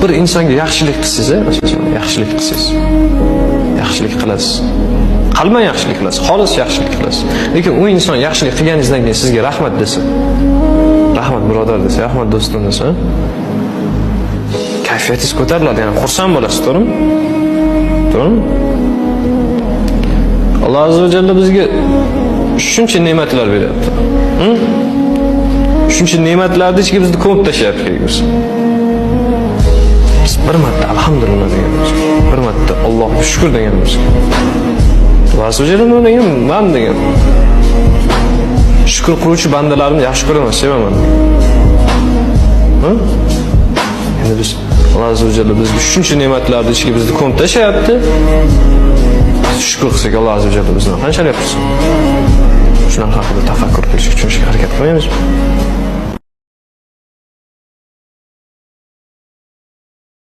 bir insonga yaxshilik qilsangiz, yaxshilik qilsangiz, yaxshilik qilasiz. Qalban yaxshilik qilasiz, xolis yaxshilik qilasiz. Lekin u inson yaxshilik qilganingizdan keyin sizga rahmat desa, rahmat birodar desa, rahmat do'stim desa, kayfiyatingiz ko'tariladi, ya'ni xursand bo'lasiz, to'g'rimi? To'g'rimi? Alloh azza va jalla bizga shuncha ne'matlar beryapti. Shuncha ne'matlarni ichiga bizni ko'mib tashlayapti kelgusi. Biz bir marta alhamdulillah deganmiz. Bir marta Allohga shukr deganmiz. Alloh azza va jalla nima degan? Men degan. Shukr qiluvchi bandalarimni yaxshi ko'raman, sevaman. Endi biz Alloh azza va jalla bizga shuncha ne'matlarni ichiga bizni ko'mib tashlayapti. Shukr qilsak Alloh azza va jalla bizni qanchalik qilsin. Shunaqa haqida tafakkur qilish uchun harakat qilmaymiz.